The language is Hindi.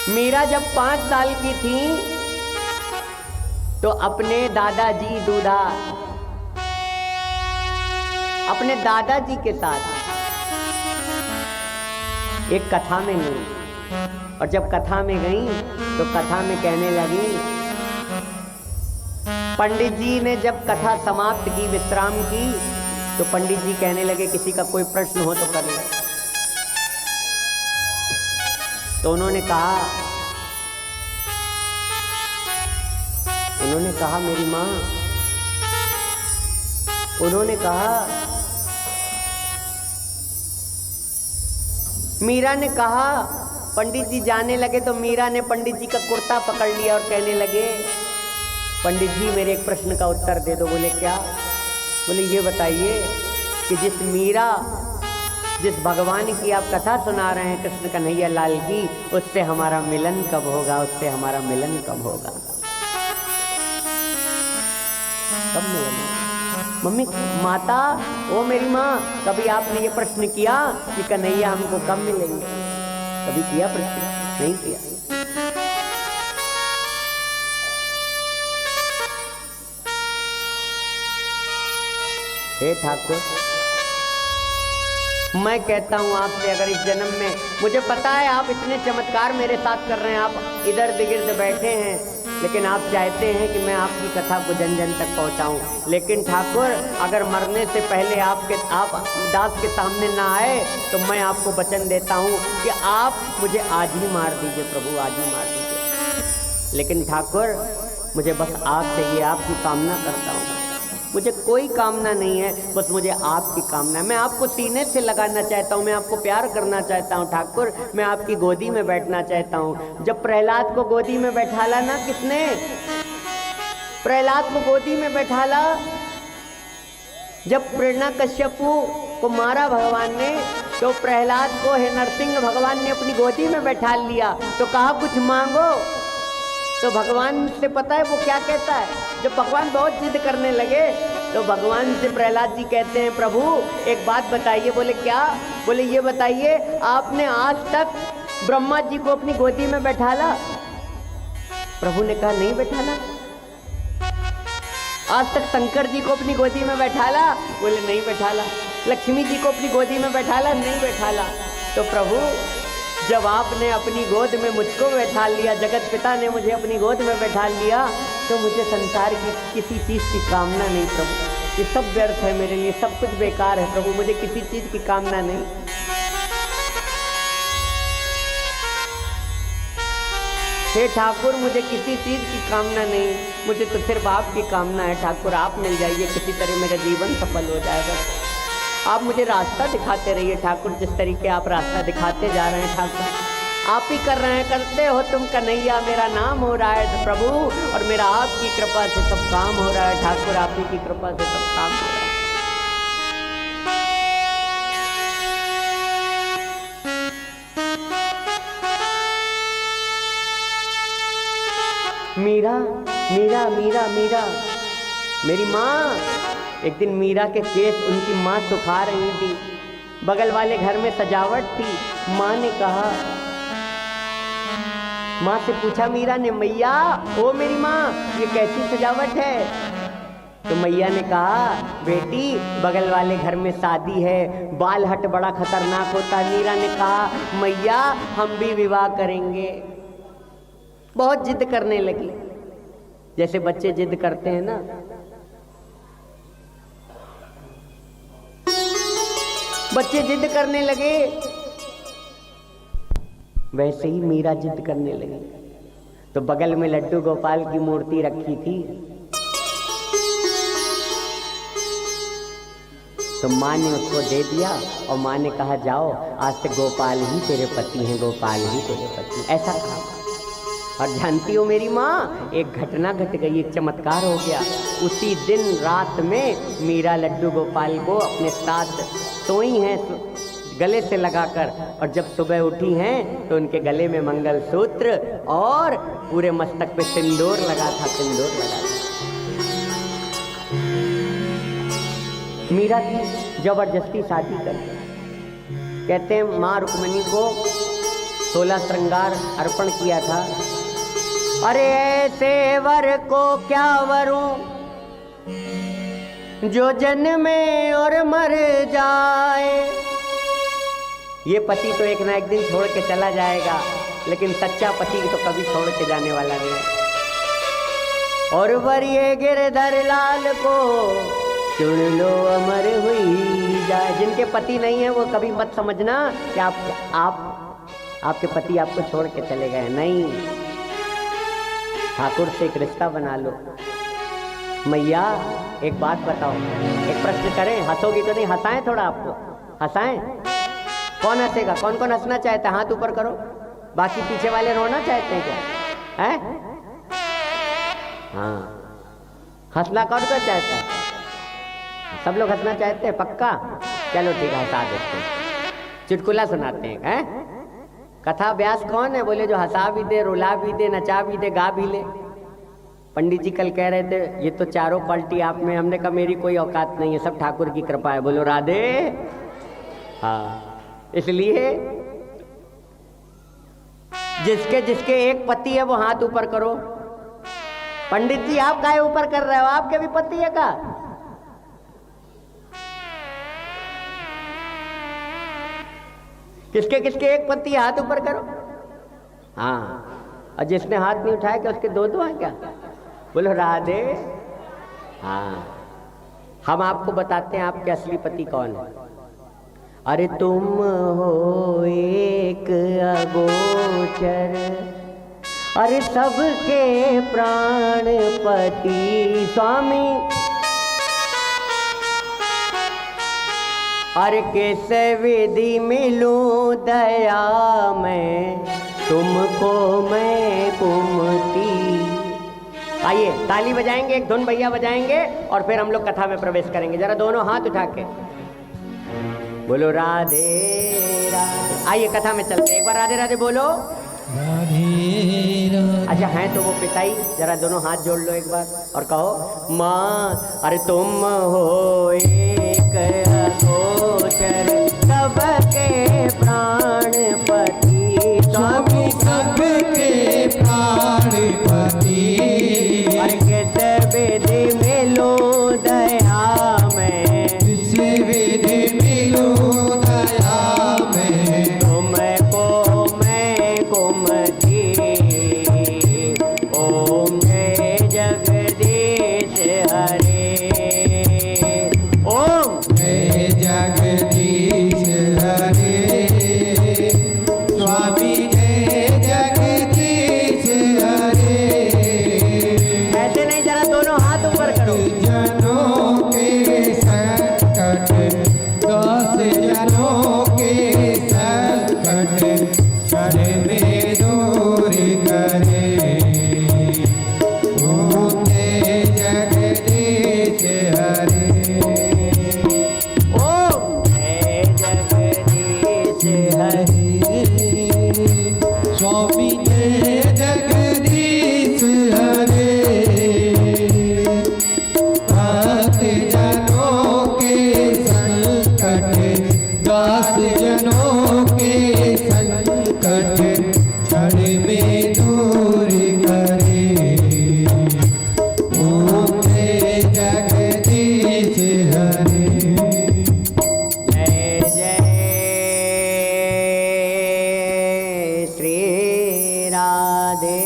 मीरा जब 5 साल की थी तो अपने दादाजी दूधा अपने दादाजी के साथ एक कथा में गई। और जब कथा में गई तो कथा में कहने लगी, पंडित जी ने जब कथा समाप्त की, विश्राम की, तो पंडित जी कहने लगे किसी का कोई प्रश्न हो तो कर ले। तो उन्होंने कहा मेरी माँ, उन्होंने कहा, मीरा ने कहा, पंडित जी जाने लगे तो मीरा ने पंडित जी का कुर्ता पकड़ लिया और कहने लगे, पंडित जी मेरे एक प्रश्न का उत्तर दे दो। बोले क्या? बोले ये बताइए कि जिस भगवान की आप कथा सुना रहे हैं, कृष्ण कन्हैया लाल की, उससे हमारा मिलन कब होगा? उससे हमारा मिलन कब होगा? कब मिलन? मम्मी, माता, ओ मेरी माँ, कभी आपने ये प्रश्न किया कि कन्हैया हमको कब मिलेंगे? कभी किया प्रश्न? नहीं किया। हे ठाकुर, मैं कहता हूं आपसे, अगर इस जन्म में, मुझे पता है आप इतने चमत्कार मेरे साथ कर रहे हैं, आप इधर गिर्द बैठे हैं, लेकिन आप चाहते हैं कि मैं आपकी कथा को जन जन तक पहुंचाऊं। लेकिन ठाकुर, अगर मरने से पहले आप दास के सामने ना आए तो मैं आपको वचन देता हूं कि आप मुझे आज ही मार दीजिए प्रभु, आज ही मार दीजिए। लेकिन ठाकुर, मुझे बस आप चाहिए, आपकी कामना करता हूँ, मुझे कोई कामना नहीं है, बस मुझे आपकी कामना है। मैं आपको सीने से लगाना चाहता हूँ, मैं आपको प्यार करना चाहता हूँ ठाकुर, मैं आपकी गोदी में बैठना चाहता हूँ। जब प्रहलाद को गोदी में बैठाला ना, किसने प्रहलाद को गोदी में बैठाला? जब हिरण्यकश्यपु को मारा भगवान ने, तो प्रहलाद को हे नरसिंह भगवान ने अपनी गोदी में बैठा लिया, तो कहा कुछ मांगो। तो भगवान से पता है वो क्या कहता है? जब भगवान बहुत जिद करने लगे तो भगवान से प्रहलाद जी कहते हैं, प्रभु एक बात बताइए। बोले क्या? बोले ये बताइए, आपने आज तक ब्रह्मा जी को अपनी गोदी में बैठाला? प्रभु ने कहा नहीं बैठाला। आज तक शंकर जी को अपनी गोदी में बैठाला? बोले नहीं बैठाला। लक्ष्मी जी को अपनी गोदी में बैठाला? नहीं बैठाला। तो प्रभु, जब आपने अपनी गोद में मुझको बैठा लिया, जगत पिता ने मुझे अपनी गोद में बैठा लिया, तो मुझे संसार की किसी चीज़ की कामना नहीं प्रभु। ये सब व्यर्थ है मेरे लिए, सब कुछ बेकार है प्रभु, मुझे किसी चीज़ की कामना नहीं। हे ठाकुर, मुझे किसी चीज़ की कामना नहीं, मुझे तो सिर्फ आपकी कामना है। ठाकुर आप मिल जाइए, किसी तरह मेरा जीवन सफल हो जाएगा। आप मुझे रास्ता दिखाते रहिए ठाकुर, जिस तरीके आप रास्ता दिखाते जा रहे हैं ठाकुर, आप ही कर रहे हैं, करते हो तुम कन्हैया, मेरा नाम हो रहा है प्रभु, और मेरा आपकी कृपा से सब काम हो रहा है ठाकुर, आप ही की कृपा से सब काम हो रहा है। मीरा मीरा मीरा मीरा, मेरी माँ। एक दिन मीरा के केस उनकी माँ सुखा रही थी, बगल वाले घर में सजावट थी। माँ ने कहा, माँ से पूछा मीरा ने, मैया ओ मेरी माँ, ये कैसी सजावट है? तो मैया ने कहा, बेटी बगल वाले घर में शादी है, बाल हट बड़ा खतरनाक होता है। मीरा ने कहा, मैया हम भी विवाह करेंगे। बहुत जिद करने लगी, जैसे बच्चे जिद करते हैं ना। बच्चे जिद करने लगे, वैसे ही मीरा जिद करने लगी। तो बगल में लड्डू गोपाल की मूर्ति रखी थी, तो माँ ने उसको दे दिया और माँ ने कहा, जाओ आज से गोपाल ही तेरे पति हैं, गोपाल ही तेरे पति। ऐसा कहा। और जानती हो मेरी माँ, एक घटना घट गई, एक चमत्कार हो गया। उसी दिन रात में मीरा लड्डू गोपाल को अपने साथ सोई हैं गले से लगाकर, और जब सुबह उठी हैं तो उनके गले में मंगलसूत्र और पूरे मस्तक पे सिंदूर लगा था, सिंदूर लगा था। मीरा की जबरदस्ती शादी कर, कहते हैं माँ रुक्मिणी को 16 श्रृंगार अर्पण किया था। अरे ऐसे वर को क्या वरूं जो जन्मे और मर जाए। ये पति तो एक ना एक दिन छोड़ के चला जाएगा, लेकिन सच्चा पति तो कभी छोड़ के जाने वाला नहीं है। और वर ये गिरधर लाल को चुन लो अमर हुई जाए। जिनके पति नहीं है वो कभी मत समझना कि आपके पति आपको छोड़ के चले गए, नहीं। ठाकुर से एक रिश्ता बना लो। मैया एक बात बताओ, एक प्रश्न करें, हंसोगी तो नहीं? हंसाएं थोड़ा, आपको हंसाएं। कौन हंसेगा? कौन कौन हंसना चाहता है? हाथ ऊपर करो। बाकी पीछे वाले रोना चाहते हैं क्या? हैं? हाँ, हंसना कौन कौन चाहता है? सब लोग हंसना चाहते हैं, पक्का? चलो ठीक है, हंसा देते हैं, चुटकुला सुनाते हैं। हैं? कथा व्यास कौन है? बोले जो हंसा भी दे, रुला भी दे, नचा भी दे, गा भी ले। पंडित जी कल कह रहे थे ये तो चारों क्वालिटी आप में। हमने कहा मेरी कोई औकात नहीं है, सब ठाकुर की कृपा है। बोलो राधे। हाँ, इसलिए जिसके जिसके एक पति है वो हाथ ऊपर करो। पंडित जी आप काहे ऊपर कर रहे हो? आपके भी पति है का? किसके किसके एक पति, हाथ ऊपर करो। हाँ, और जिसने हाथ नहीं उठाया क्या उसके दो हैं क्या? बोलो राधे। हाँ, हम आपको बताते हैं आपके असली पति कौन है। अरे तुम हो एक अगोचर, अरे सबके प्राणपति स्वामी। अरे किस विधि मिलूं दया में तुमको मैं कुमती। आइए ताली बजाएंगे, एक धुन भैया बजाएंगे और फिर हम लोग कथा में प्रवेश करेंगे। जरा दोनों हाथ उठा के बोलो राधे राधे। आइए कथा में चलते, एक बार राधे राधे बोलो। राधे राधे। अच्छा हैं तो वो पिताई, जरा दोनों हाथ जोड़ लो एक बार और कहो माँ। अरे तुम हो एक अगोचर सबके प्राणपति स्वामी, सबके प्राणपति। अरे किस विधि मिलो दया में, किस विधि मिलो दया में तुमको मैं कुमति। ओम जय जगदीश हरे, ओम जय जगदीश हरे। स्वामी जय जगदीश हरे। ऐसे नहीं, जरा दोनों हाथ ऊपर करो। जनों के संकट, दास जनों के संकट कर में दूर करे। ओम जय जगदीश हरे, ओम जय जगदीश हरे। स्वामी जय जगदीश हरे। भक्त जनों के संकट, दास जनों के संकट क्षण में दूर करे। ओम जय जगदीश हरे। जय जय श्री राधे